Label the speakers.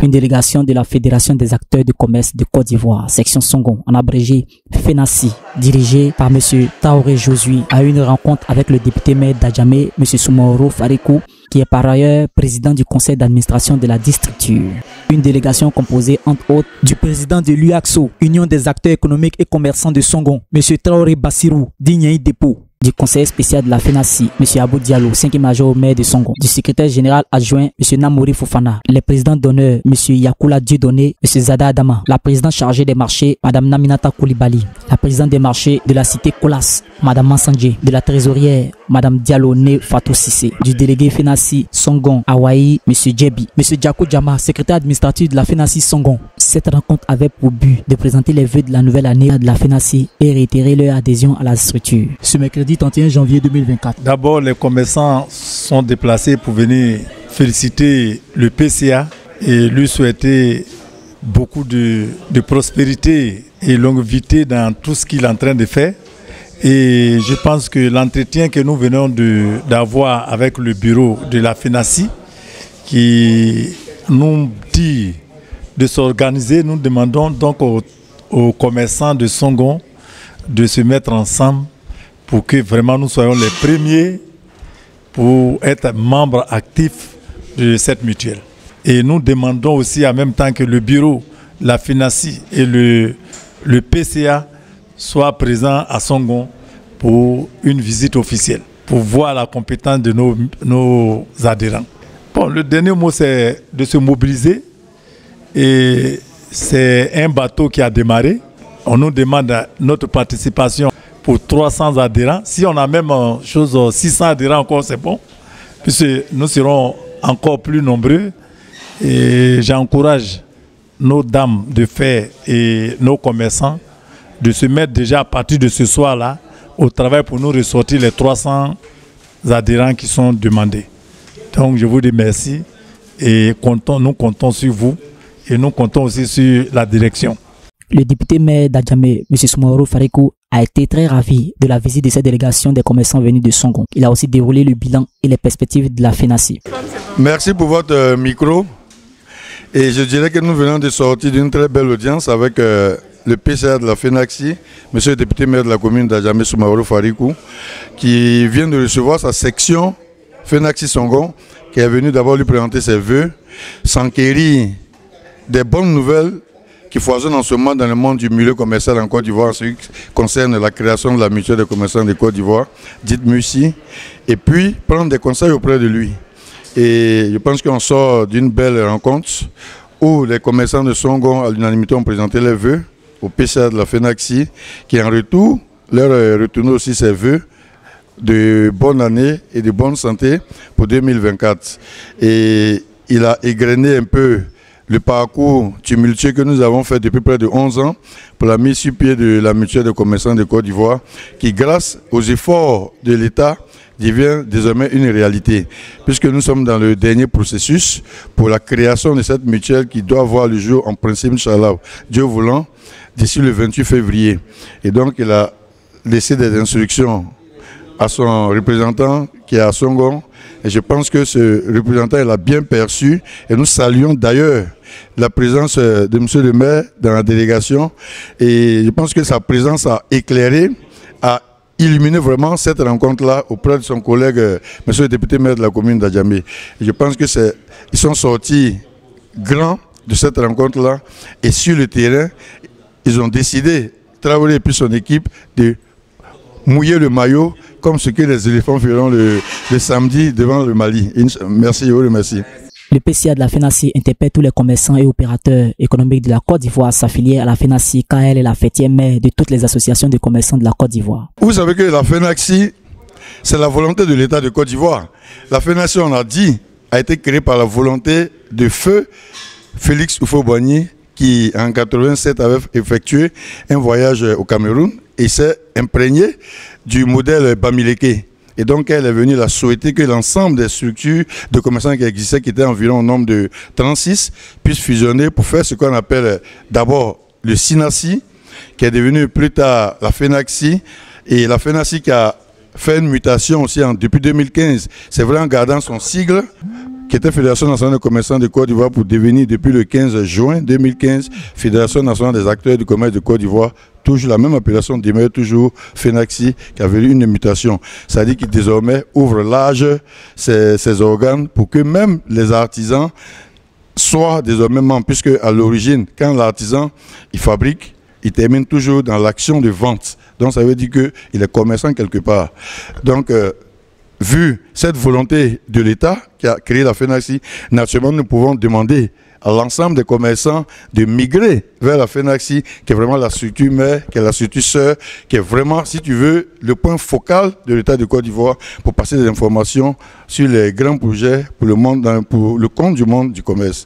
Speaker 1: Une délégation de la Fédération des acteurs du commerce de Côte d'Ivoire, section Songon, en abrégé FENACI, dirigée par M. Traoré Josué, a eu une rencontre avec le député maire d'Adjamé, M. Soumaoro Farikou, qui est par ailleurs président du conseil d'administration de la districture. Une délégation composée entre autres du président de l'UAXO, Union des acteurs économiques et commerçants de Songon, M. Traoré Bassirou, d'Ignaï Dépôt, du conseiller spécial de la FENACI, M. Abou Diallo, 5e major au maire de Songon, du secrétaire général adjoint, M. Namouri Fofana, les présidents d'honneur, M. Yakoula Dieudonné, M. Zada Adama, la présidente chargée des marchés, Mme Naminata Koulibaly, la présidente des marchés de la cité Kolas, Mme Mansandje, de la trésorière, Mme Diallo Né Fatou Sissé, du délégué FENACI Songon, Hawaii, M. Djebi, M. Djako Djama, secrétaire administratif de la FENACI Songon. Cette rencontre avait pour but de présenter les vœux de la nouvelle année de la FENACI et réitérer leur adhésion à la structure. Ce mercredi 31 janvier 2024.
Speaker 2: D'abord, les commerçants sont déplacés pour venir féliciter le PCA et lui souhaiter beaucoup de prospérité et longévité dans tout ce qu'il est en train de faire. Et je pense que l'entretien que nous venons d'avoir avec le bureau de la FENACI, qui nous dit de s'organiser, nous demandons donc aux commerçants de Songon de se mettre ensemble pour que vraiment nous soyons les premiers pour être membres actifs de cette mutuelle. Et nous demandons aussi en même temps que le bureau, la FENACI et le PCA soient présents à Songon pour une visite officielle, pour voir la compétence de nos adhérents. Bon, le dernier mot, c'est de se mobiliser. Et c'est un bateau qui a démarré. On nous demande notre participation pour 300 adhérents. Si on a même 600 adhérents encore, c'est bon. Puisque nous serons encore plus nombreux. Et j'encourage nos dames de fer et nos commerçants de se mettre déjà à partir de ce soir-là au travail pour nous ressortir les 300 adhérents qui sont demandés. Donc je vous dis merci et nous comptons sur vous. Et nous comptons aussi sur la direction.
Speaker 1: Le député maire d'Adjamé, M. Soumaoro Farikou, a été très ravi de la visite de cette délégation des commerçants venus de Songon. Il a aussi déroulé le bilan et les perspectives de la FENACI.
Speaker 3: Merci pour votre micro. Et je dirais que nous venons de sortir d'une très belle audience avec le PCA de la FENACI, M. le député maire de la commune d'Adjamé, Soumaoro Farikou, qui vient de recevoir sa section FENACI Songon, qui est venu d'abord lui présenter ses vœux, s'enquérir des bonnes nouvelles qui foisonnent en ce moment dans le monde du milieu commercial en Côte d'Ivoire, ce qui concerne la création de la mutuelle des commerçants de Côte d'Ivoire, dite MUSI, et puis prendre des conseils auprès de lui. Et je pense qu'on sort d'une belle rencontre où les commerçants de Songon, à l'unanimité, ont présenté les vœux au PCA de la FENACI, qui en retour leur a retourné aussi ses vœux de bonne année et de bonne santé pour 2024. Et il a égrené un peu le parcours tumultueux que nous avons fait depuis près de 11 ans pour la mise sur pied de la mutuelle des commerçants de Côte d'Ivoire, qui grâce aux efforts de l'État devient désormais une réalité, puisque nous sommes dans le dernier processus pour la création de cette mutuelle qui doit voir le jour en principe, Inch'Allah, Dieu voulant, d'ici le 28 février. Et donc il a laissé des instructions à son représentant qui est à Songon. Et je pense que ce représentant l'a bien perçu. Et nous saluons d'ailleurs la présence de M. le maire dans la délégation. Et je pense que sa présence a éclairé, a illuminé vraiment cette rencontre-là auprès de son collègue, M. le député maire de la commune d'Adjamé. Je pense que ils sont sortis grands de cette rencontre-là. Et sur le terrain, ils ont décidé, Traoré et puis son équipe, de mouiller le maillot comme ce que les éléphants feront le samedi devant le Mali. Merci, je vous remercie.
Speaker 1: Le PCA de la FENACI interpelle tous les commerçants et opérateurs économiques de la Côte d'Ivoire à s'affilier à la FENACI car elle est la fêtière mère de toutes les associations de commerçants de la Côte d'Ivoire.
Speaker 3: Vous savez que la FENACI, c'est la volonté de l'État de Côte d'Ivoire. La FENACI, on a dit, a été créée par la volonté de feu Félix Houphouët-Boigny qui en 1987 avait effectué un voyage au Cameroun et s'est imprégné du modèle Bamileke. Et donc elle est venue la souhaiter que l'ensemble des structures de commerçants qui existaient, qui étaient environ au nombre de 36, puissent fusionner pour faire ce qu'on appelle d'abord le SINACI, qui est devenu plus tard la FENACI, et la FENACI qui a fait une mutation aussi depuis 2015, c'est vrai en gardant son sigle, qui était Fédération nationale des commerçants de Côte d'Ivoire pour devenir depuis le 15 juin 2015 Fédération nationale des acteurs du commerce de Côte d'Ivoire. Toujours la même appellation demeure toujours FENACSI qui avait eu une mutation. C'est-à-dire qu'il désormais ouvre large ses organes pour que même les artisans soient désormais membres, puisque à l'origine, quand l'artisan il fabrique, il termine toujours dans l'action de vente. Donc ça veut dire qu'il est commerçant quelque part. Donc vu cette volonté de l'État qui a créé la FENACSI, naturellement nous pouvons demander à l'ensemble des commerçants de migrer vers la FENACSI, qui est vraiment la structure mère, qui est la structure sœur, qui est vraiment, si tu veux, le point focal de l'État de Côte d'Ivoire pour passer des informations sur les grands projets pour le monde, pour le compte du monde du commerce.